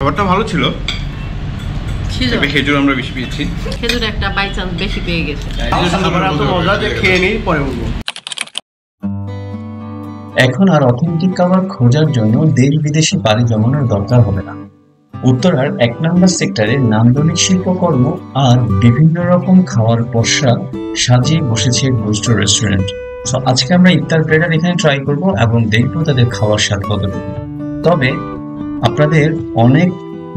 খাবারটা ভালো ছিল, খেজুর আমরা বেশি পেয়েছি। খেজুর একটা বাই চান্স বেশি পেয়ে গেছে। এখন আর অথেন্টিক খাবার খোঁজার জন্য দেশ বিদেশে পাড়ি জমানোর দরকার হবে না। উত্তরার 1 নম্বর সেক্টরে নান্দনিক শিল্পকর্ম আর বিভিন্ন রকম খাওয়ার পসরা সাজিয়ে বসেছে গুস্টো রেস্টুরেন্ট। সো আজকে আমরা ইফতার প্লেটার এখানে ট্রাই করব এবং দেখবো তাদের খাওয়ার স্বাদ কতটুকু। তবে আপনাদের অনেক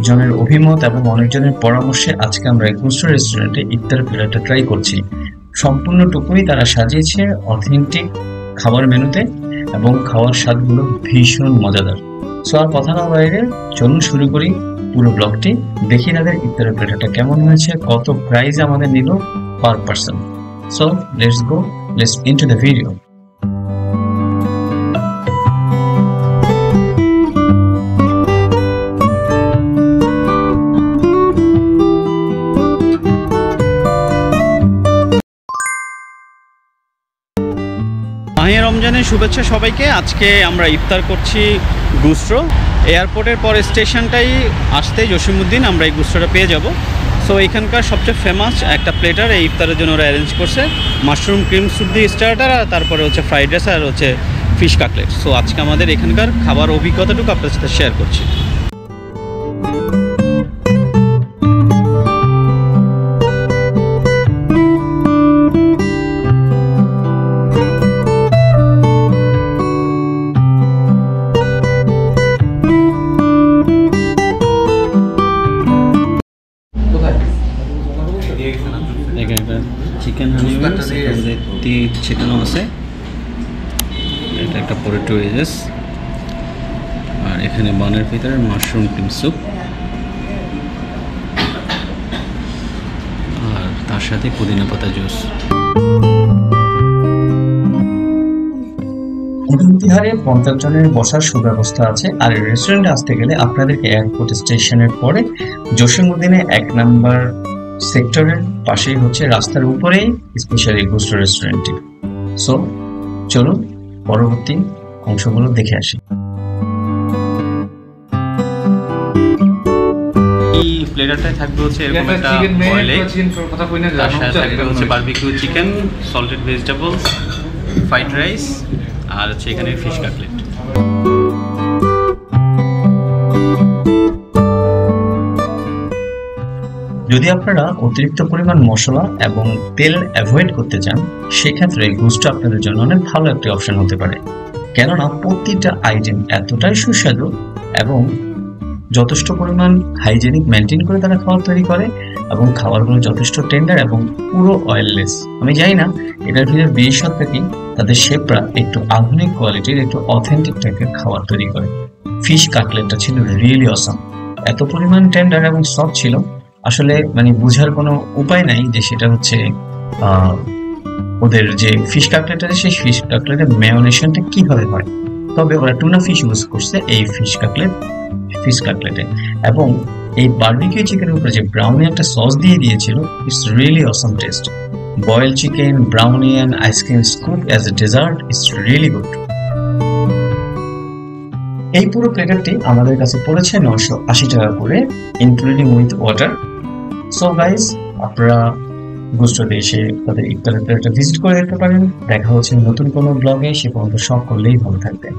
জনের অভিমত এবং অনেকজনের পরামর্শে আজকে আমরা গুস্টো রেস্টুরেন্টে ইফতার প্লেটারটা ট্রাই করছি। সম্পূর্ণটুকুই তারা সাজিয়েছে অথেন্টিক খাবার মেনুতে এবং খাওয়ার স্বাদগুলো ভীষণ মজাদার। সো আর কথা না বাইরে চলুন শুরু করি পুরো ব্লগটি। দেখি তাদের ইফতারের প্লেটারটা কেমন হয়েছে, কত প্রাইস আমাদের নিল per person. So let's into the video. মাহে রমজানের শুভেচ্ছা সবাইকে। আজকে আমরা ইফতার করছি গুস্ট্রো। এয়ারপোর্টের পরে স্টেশনটাই আসতে জসিমউদ্দিন আমরা এই গুস্ট্রোটা পেয়ে যাব। সো এখানকার সবচেয়ে ফেমাস একটা প্লেটার এই ইফতারের জন্য ওরা অ্যারেঞ্জ করছে। মাশরুম ক্রিম স্যুপ দিয়ে স্টার্টার, আর তারপরে হচ্ছে ফ্রাইড রাইস আর হচ্ছে ফিশ কাটলেট। সো আজকে আমাদের এখানকার খাবার অভিজ্ঞতাটুকু আপনার সাথে শেয়ার করছি। চিকেন হানি উইংস ছিটানো আছে, এটা একটা পটেটো ওয়েজেস, আর এখানে বানের ভিতরে মাশরুম ক্রিম স্যুপ, আর তার সাথে পুদিনা পাতা জুস। ইতিহারে 50 জনের বসার সুব্যবস্থা আছে। আর এই রেস্টুরেন্টে আসতে গেলে আপনাদেরকে এয়ারপোর্ট স্টেশনের পরে জসিমউদ্দিনে 1 নম্বর সেক্টরের পাশেই হচ্ছে রাস্তার উপরেই স্পেশালি গুস্টো রেস্টুরেন্টটি। সো চলুন পরবর্তী অংশগুলো দেখে আসি। এই প্লেটারটায় থাকবে হচ্ছে এরকম একটা বয়েল এগ, তার সাথে থাকবে হচ্ছে barbecue chicken, salted vegetables, fried rice, আর হচ্ছে এখানে ফিশ কাটলেট। যদি আপনারা অতিরিক্ত পরিমাণ মশলা এবং তেল অ্যাভয়েড করতে চান, সেক্ষেত্রে গুস্টো আপনাদের জন্য অনেক ভালো একটা অপশন হতে পারে। কেননা প্রতিটা আইটেম এতটাই সুস্বাদু এবং যথেষ্ট পরিমাণ হাইজেনিক মেনটেন করে তারা খাবার তৈরি করে এবং খাবারগুলো যথেষ্ট টেন্ডার এবং পুরো অয়েললেস। আমি জানি না এটার ভিতরে বিশেষত্ব কি, তাদের শেফরা একটু আধুনিক কোয়ালিটির একটু অথেন্টিক টাইপের খাবার তৈরি করে। ফিশ কাটলেটটা ছিল রিয়েলি অসাম, এত পরিমাণ টেন্ডার এবং সফট ছিল, আসলে মানে বোঝার কোনো উপায় নাই যে সেটা হচ্ছে ওদের যে ফিশ কাটলেট আছে সেই ফিশ কাটলেটের ম্যারিনেশনটা কিভাবে হয়। তবে ওরা টুনা ফিশ ইউজ করছে এই ফিশ কাটলেটে, এবং এই বারবিকিউ চিকেনের উপরে যে ব্রাউনি একটা সস দিয়ে দিয়েছিল, it's really awesome taste. Boil chicken, brownie and ice cream scoop as a dessert, it's really good. এই পুরো প্লেটারটি আমাদের কাছে পড়েছে 980 টাকা করে, including with water. So guys, আপনারা গুস্টোতে এসে তাদের ইফতারের প্লেটারটা ভিজিট করে দেখতে পারেন। দেখা হচ্ছে নতুন কোনো ব্লগে, সে পর্যন্ত সকলেই ভালো থাকবেন।